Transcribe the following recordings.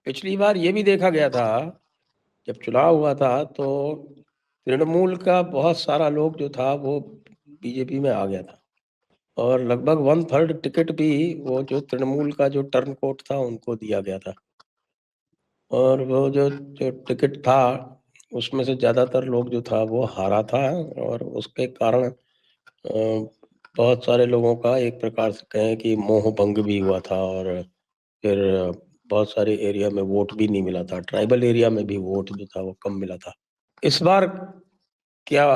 पिछली बार ये भी देखा गया था, जब चुनाव हुआ था तो तृणमूल का बहुत सारा लोग जो था वो बीजेपी में आ गया था, और लगभग 1/3 टिकट भी वो जो तृणमूल का जो टर्न कोट था उनको दिया गया था। और वो जो जो टिकट था उसमें से ज्यादातर लोग जो था वो हारा था, और उसके कारण बहुत सारे लोगों का एक प्रकार से कहें कि मोह भंग भी हुआ था, और फिर बहुत सारे एरिया में वोट भी नहीं मिला था। ट्राइबल एरिया में भी वोट जो था वो कम मिला था। इस बार क्या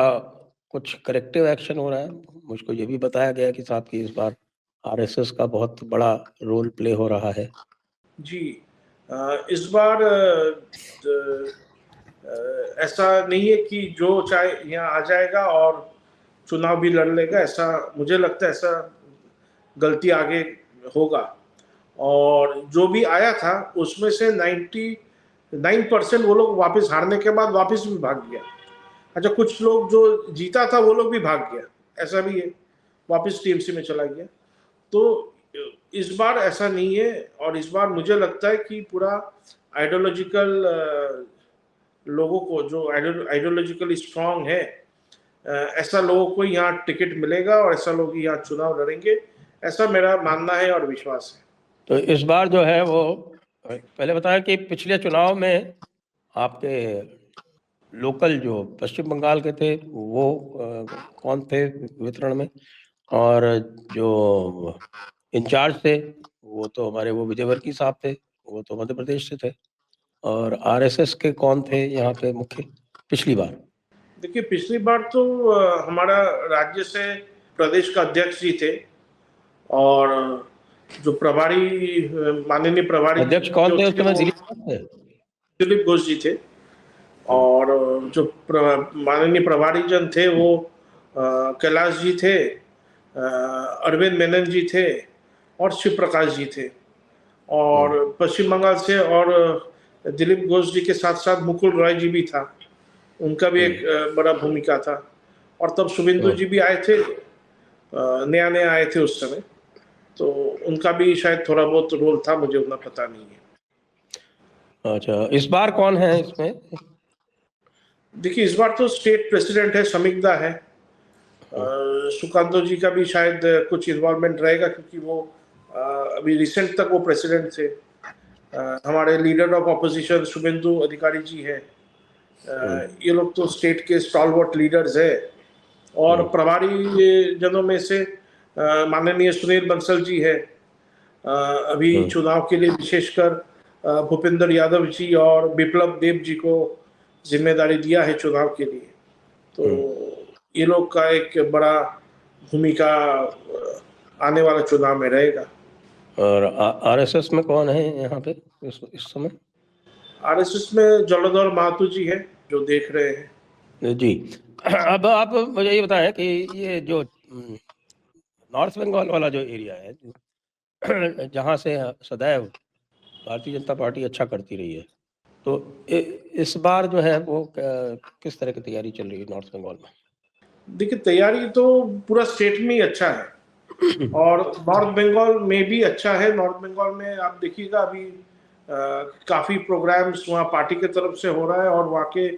कुछ करेक्टिव एक्शन हो रहा है? मुझको ये भी बताया गया कि साहब की इस बार आरएसएस का बहुत बड़ा रोल प्ले हो रहा है। जी, इस बार ऐसा नहीं है कि जो चाहे यहाँ आ जाएगा और चुनाव भी लड़ लेगा, ऐसा मुझे लगता है, ऐसा गलती आगे होगा। और जो भी आया था उसमें से 99% वो लोग वापस हारने के बाद वापस भी भाग गया। अच्छा, कुछ लोग जो जीता था वो लोग भी भाग गया, ऐसा भी है, वापस टीएमसी में चला गया। तो इस बार ऐसा नहीं है, और इस बार मुझे लगता है कि पूरा आइडियोलॉजिकल लोगों को, जो आइडियोलॉजिकली स्ट्रांग है, ऐसा लोगों को यहाँ टिकट मिलेगा और ऐसा लोग यहाँ चुनाव लड़ेंगे, ऐसा मेरा मानना है और विश्वास है। तो इस बार जो है वो, पहले बताया कि पिछले चुनाव में आपके लोकल जो पश्चिम बंगाल के थे वो कौन थे वितरण में, और जो इंचार्ज थे वो तो हमारे वो विजयवर्गीय साहब थे, वो तो मध्य प्रदेश से थे, और आरएसएस के कौन थे यहाँ पे मुख्य पिछली बार? देखिए, पिछली बार तो हमारा राज्य से प्रदेश का अध्यक्ष जी थे, और जो प्रभारी, माननीय प्रभारी अध्यक्ष कौन जो थे उस थे समय? वो दिलीप थे? दिलीप घोष जी थे। और जो माननीय प्रभारी जन थे वो कैलाश जी थे, अरविंद मेनन जी थे, और शिव प्रकाश जी थे। और पश्चिम बंगाल से और दिलीप घोष जी के साथ साथ मुकुल रॉय जी भी था, उनका भी एक बड़ा भूमिका था। और तब शुभेंदु जी भी आए थे, नया नया आए थे उस समय, तो उनका भी शायद थोड़ा बहुत रोल था, मुझे उतना पता नहीं है। अच्छा, इस बार कौन है इसमें? देखिए, इस बार तो स्टेट प्रेसिडेंट है, समीक्षा है। सुकांतो जी का भी शायद कुछ इन्वॉल्वमेंट रहेगा, क्योंकि वो अभी रिसेंट तक वो प्रेसिडेंट थे। हमारे लीडर ऑफ ऑपोजिशन शुभेंदु अधिकारी जी है। ये लोग तो स्टेट के स्टॉलवर्ट लीडर्स है। और प्रभारी जनों में से माननीय सुनील बंसल जी है। अभी चुनाव के लिए विशेषकर भूपेंद्र यादव जी और बिप्लब देव जी को जिम्मेदारी दिया है चुनाव के लिए। तो ये लोग का एक बड़ा भूमिका आने वाला चुनाव में रहेगा। और आरएसएस में कौन है यहाँ पे इस समय? आरएसएस में जलधर महतो जी है, जो देख रहे हैं। जी। अब आप मुझे ये बताएं कि ये जो नॉर्थ बंगाल वाला जो एरिया है जहाँ से सदैव भारतीय जनता पार्टी अच्छा करती रही है, तो इस बार जो है वो किस तरह की तैयारी चल रही है नॉर्थ बंगाल में? देखिए, तैयारी तो पूरा स्टेट में ही अच्छा है, और नॉर्थ बंगाल में भी अच्छा है। नॉर्थ बंगाल में आप देखिएगा, अभी काफ़ी प्रोग्राम्स वहाँ पार्टी की तरफ से हो रहा है, और वहाँ के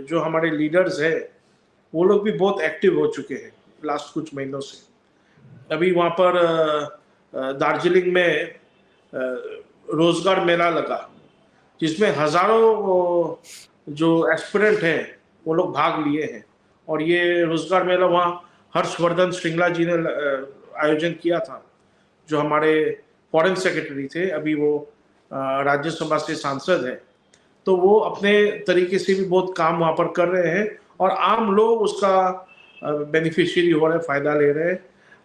जो हमारे लीडर्स हैं वो लोग भी बहुत एक्टिव हो चुके हैं लास्ट कुछ महीनों से। अभी वहाँ पर दार्जिलिंग में रोजगार मेला लगा, जिसमें हजारों जो एस्पिरेंट हैं वो लोग भाग लिए हैं। और ये रोजगार मेला वहाँ हर्षवर्धन श्रृंगला जी ने आयोजन किया था, जो हमारे फॉरेन सेक्रेटरी थे, अभी वो राज्यसभा से सांसद है। तो वो अपने तरीके से भी बहुत काम वहाँ पर कर रहे हैं, और आम लोग उसका बेनिफिशियरी हो रहे हैं, फायदा ले रहे हैं,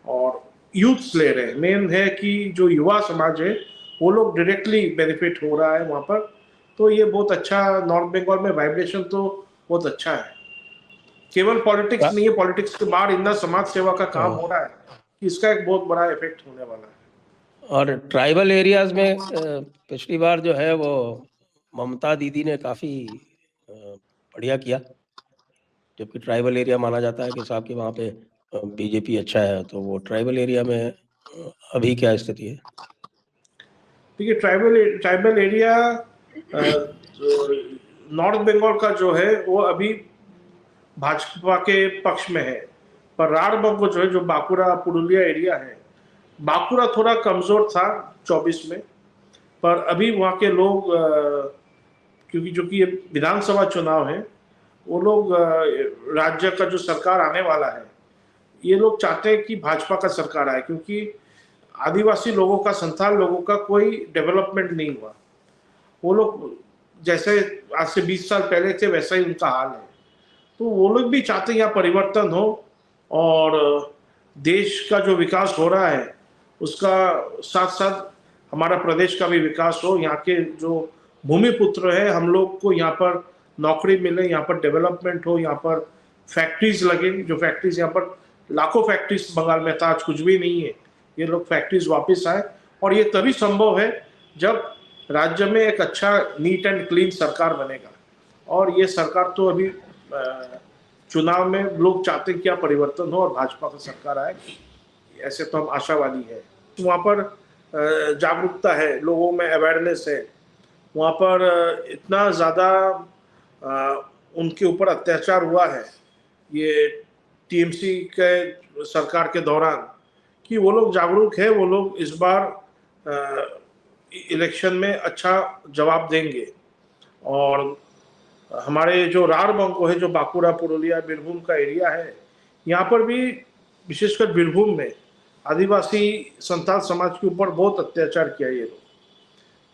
और यूथ्स ले रहे हैं। मेन है कि जो युवा समाज है वो लोग डायरेक्टली बेनिफिट हो रहा है वहाँ पर। तो ये बहुत अच्छा, नॉर्थ बंगाल में वाइब्रेशन तो बहुत अच्छा है। केवल पॉलिटिक्स नहीं है, पॉलिटिक्स के बाहर इतना समाज सेवा का काम हो रहा है कि इसका एक बहुत बड़ा इफेक्ट होने वाला है। और ट्राइबल एरियाज में पिछली बार जो है वो ममता दीदी ने काफ़ी बढ़िया किया, जबकि ट्राइबल एरिया माना जाता है कि साहब कि वहाँ पे बीजेपी अच्छा है, तो वो ट्राइबल एरिया में अभी क्या स्थिति है? देखिए ट्राइबल एरिया नॉर्थ बंगाल का जो है वो अभी भाजपा के पक्ष में है, पर राढ़बंगो जो है, जो बांकुड़ा पुरुलिया एरिया है, बांकुड़ा थोड़ा कमजोर था 24 में, पर अभी वहाँ के लोग क्योंकि जो कि ये विधानसभा चुनाव है, वो लोग राज्य का जो सरकार आने वाला है, ये लोग चाहते हैं कि भाजपा का सरकार आए, क्योंकि आदिवासी लोगों का, संथाल लोगों का कोई डेवलपमेंट नहीं हुआ। वो लोग जैसे आज से 20 साल पहले थे वैसा ही उनका हाल है। तो वो लोग भी चाहते हैं यहाँ परिवर्तन हो और देश का जो विकास हो रहा है उसका साथ साथ हमारा प्रदेश का भी विकास हो। यहाँ के जो भूमिपुत्र है, हम लोग को यहाँ पर नौकरी मिले, यहाँ पर डेवलपमेंट हो, यहाँ पर फैक्ट्रीज लगे। जो फैक्ट्रीज यहाँ पर लाखों फैक्ट्रीज बंगाल में था, आज कुछ भी नहीं है। ये लोग फैक्ट्रीज वापस आए, और ये तभी संभव है जब राज्य में एक अच्छा नीट एंड क्लीन सरकार बनेगा। और ये सरकार तो अभी चुनाव में लोग चाहते हैं क्या परिवर्तन हो और भाजपा का सरकार आए, ऐसे तो हम आशावादी है। वहाँ पर जागरूकता है, लोगों में अवेयरनेस है। वहाँ पर इतना ज़्यादा उनके ऊपर अत्याचार हुआ है ये टीएमसी के सरकार के दौरान, कि वो लोग जागरूक है। वो लोग इस बार इलेक्शन में अच्छा जवाब देंगे। और हमारे जो राढ़बंगो है, जो बांकुड़ा पुरुलिया बीरभूम का एरिया है, यहाँ पर भी विशेषकर बीरभूम में आदिवासी संथाल समाज के ऊपर बहुत अत्याचार किया ये लोग।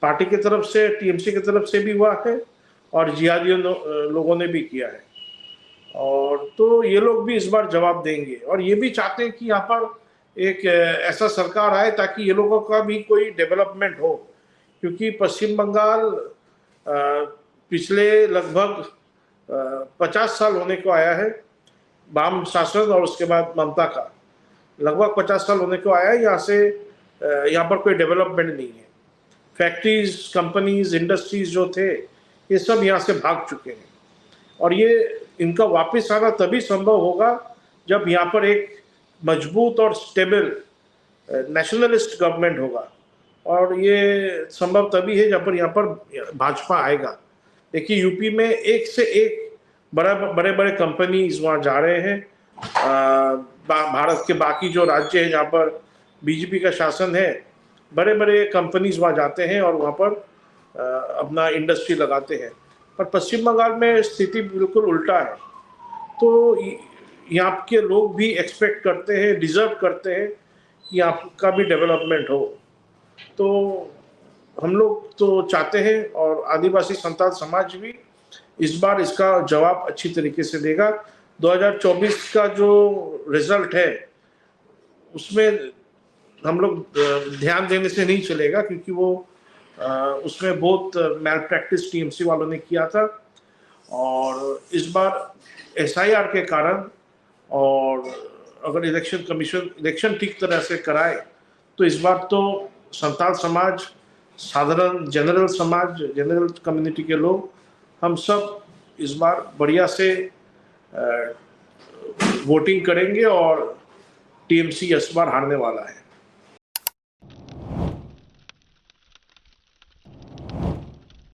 पार्टी की तरफ से, टीएमसी की तरफ से भी हुआ है और जिहादियों लोगों ने भी किया है। और तो ये लोग भी इस बार जवाब देंगे, और ये भी चाहते हैं कि यहाँ पर एक ऐसा सरकार आए ताकि ये लोगों का भी कोई डेवलपमेंट हो। क्योंकि पश्चिम बंगाल पिछले लगभग 50 साल होने को आया है वाम शासन, और उसके बाद ममता का लगभग 50 साल होने को आया है। यहाँ पर कोई डेवलपमेंट नहीं है। फैक्ट्रीज, कंपनीज, इंडस्ट्रीज जो थे, ये सब यहाँ से भाग चुके हैं। और ये इनका वापस आना तभी संभव होगा जब यहाँ पर एक मजबूत और स्टेबल नेशनलिस्ट गवर्नमेंट होगा। और ये संभव तभी है जब पर यहाँ पर भाजपा आएगा। देखिए यूपी में एक से एक बड़े बड़े कंपनीज वहाँ जा रहे हैं। भारत के बाकी जो राज्य हैं जहाँ पर बीजेपी का शासन है, बड़े बड़े कंपनीज वहाँ जाते हैं और वहाँ पर अपना इंडस्ट्री लगाते हैं। पर पश्चिम बंगाल में स्थिति बिल्कुल उल्टा है। तो यहाँ के लोग भी एक्सपेक्ट करते हैं, डिजर्व करते हैं कि आपका भी डेवलपमेंट हो। तो हम लोग तो चाहते हैं, और आदिवासी संथाल समाज भी इस बार इसका जवाब अच्छी तरीके से देगा। 2024 का जो रिजल्ट है उसमें हम लोग ध्यान देने से नहीं चलेगा, क्योंकि वो उसमें बहुत मैल प्रैक्टिस टीएमसी वालों ने किया था। और इस बार एसआईआर के कारण, और अगर इलेक्शन कमीशन इलेक्शन ठीक तरह से कराए, तो इस बार तो संथाल समाज, साधारण जनरल समाज, जनरल कम्युनिटी के लोग, हम सब इस बार बढ़िया से वोटिंग करेंगे और टीएमसी इस बार हारने वाला है।